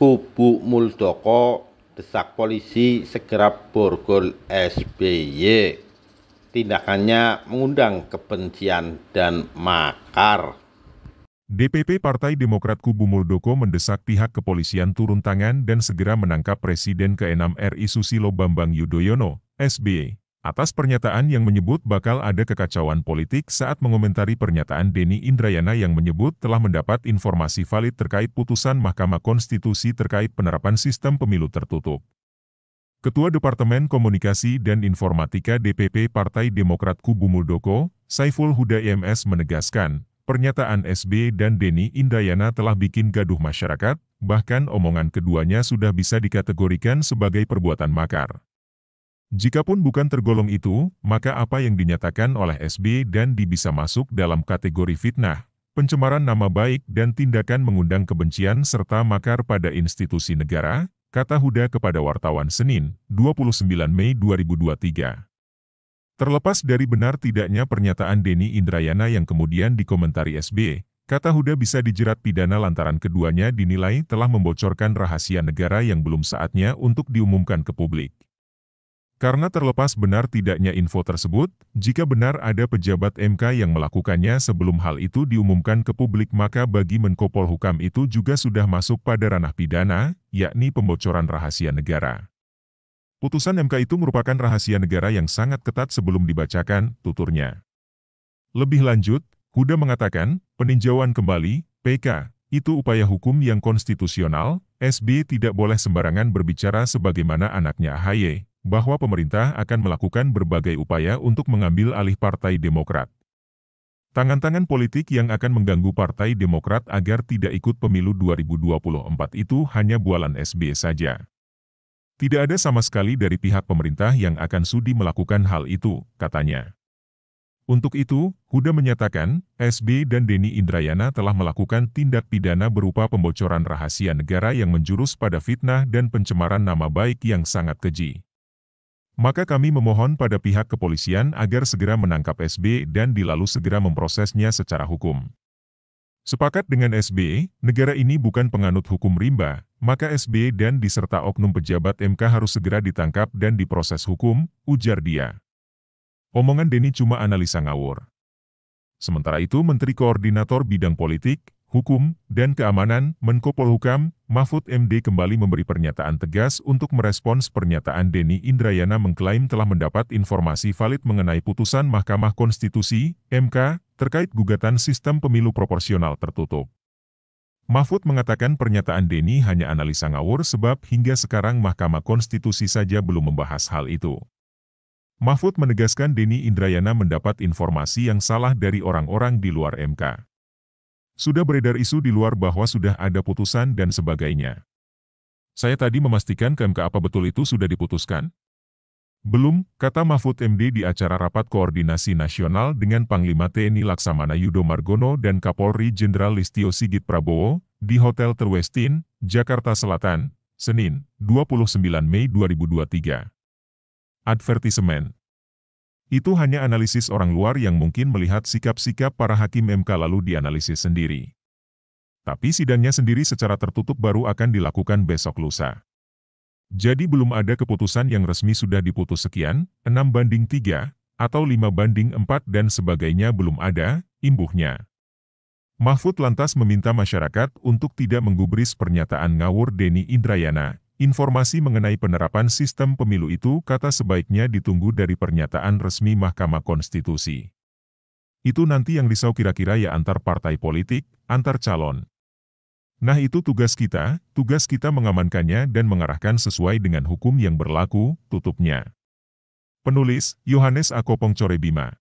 Kubu Muldoko desak polisi segera borgol SBY. Tindakannya mengundang kebencian dan makar. DPP Partai Demokrat Kubu Muldoko mendesak pihak kepolisian turun tangan dan segera menangkap Presiden ke-6 RI Susilo Bambang Yudhoyono, SBY, atas pernyataan yang menyebut bakal ada kekacauan politik saat mengomentari pernyataan Denny Indrayana yang menyebut telah mendapat informasi valid terkait putusan Mahkamah Konstitusi terkait penerapan sistem pemilu tertutup. Ketua Departemen Komunikasi dan Informatika DPP Partai Demokrat Kubu Muldoko, Saiful Huda MS menegaskan, pernyataan SBY dan Denny Indrayana telah bikin gaduh masyarakat, bahkan omongan keduanya sudah bisa dikategorikan sebagai perbuatan makar. Jikapun bukan tergolong itu, maka apa yang dinyatakan oleh SBY dan DI bisa masuk dalam kategori fitnah, pencemaran nama baik dan tindakan mengundang kebencian serta makar pada institusi negara, kata Huda kepada wartawan Senin, 29 Mei 2023. Terlepas dari benar tidaknya pernyataan Denny Indrayana yang kemudian dikomentari SBY, kata Huda bisa dijerat pidana lantaran keduanya dinilai telah membocorkan rahasia negara yang belum saatnya untuk diumumkan ke publik. Karena terlepas benar tidaknya info tersebut, jika benar ada pejabat MK yang melakukannya sebelum hal itu diumumkan ke publik maka bagi Menko Polhukam itu juga sudah masuk pada ranah pidana, yakni pembocoran rahasia negara. Putusan MK itu merupakan rahasia negara yang sangat ketat sebelum dibacakan, tuturnya. Lebih lanjut, Huda mengatakan, peninjauan kembali, PK, itu upaya hukum yang konstitusional, SBY tidak boleh sembarangan berbicara sebagaimana anaknya AHY, bahwa pemerintah akan melakukan berbagai upaya untuk mengambil alih Partai Demokrat. Tangan-tangan politik yang akan mengganggu Partai Demokrat agar tidak ikut pemilu 2024 itu hanya bualan SBY saja. Tidak ada sama sekali dari pihak pemerintah yang akan sudi melakukan hal itu, katanya. Untuk itu, Huda menyatakan, SBY dan Denny Indrayana telah melakukan tindak pidana berupa pembocoran rahasia negara yang menjurus pada fitnah dan pencemaran nama baik yang sangat keji. Maka kami memohon pada pihak kepolisian agar segera menangkap SBY dan dilalu segera memprosesnya secara hukum. Sepakat dengan SBY, negara ini bukan penganut hukum rimba, maka SBY dan diserta oknum pejabat MK harus segera ditangkap dan diproses hukum, ujar dia. Omongan Denny cuma analisa ngawur. Sementara itu Menteri Koordinator Bidang Politik, Hukum, dan Keamanan, Menko Polhukam, Mahfud MD kembali memberi pernyataan tegas untuk merespons pernyataan Denny Indrayana mengklaim telah mendapat informasi valid mengenai putusan Mahkamah Konstitusi, MK, terkait gugatan sistem pemilu proporsional tertutup. Mahfud mengatakan pernyataan Denny hanya analisa ngawur sebab hingga sekarang Mahkamah Konstitusi saja belum membahas hal itu. Mahfud menegaskan Denny Indrayana mendapat informasi yang salah dari orang-orang di luar MK. Sudah beredar isu di luar bahwa sudah ada putusan dan sebagainya. Saya tadi memastikan ke MK apa betul itu sudah diputuskan? Belum, kata Mahfud MD di acara Rapat Koordinasi Nasional dengan Panglima TNI Laksamana Yudo Margono dan Kapolri Jenderal Listio Sigit Prabowo, di Hotel Terwestin, Jakarta Selatan, Senin, 29 Mei 2023. Advertisement. Itu hanya analisis orang luar yang mungkin melihat sikap-sikap para hakim MK lalu dianalisis sendiri. Tapi sidangnya sendiri secara tertutup baru akan dilakukan besok lusa. Jadi belum ada keputusan yang resmi sudah diputus sekian, 6/3, atau 5/4 dan sebagainya belum ada, imbuhnya. Mahfud lantas meminta masyarakat untuk tidak menggubris pernyataan ngawur Denny Indrayana. Informasi mengenai penerapan sistem pemilu itu kata sebaiknya ditunggu dari pernyataan resmi Mahkamah Konstitusi. Itu nanti yang risau kira-kira ya antar partai politik, antar calon. Nah itu tugas kita mengamankannya dan mengarahkan sesuai dengan hukum yang berlaku, tutupnya. Penulis, Yohanes Akopong Corebima.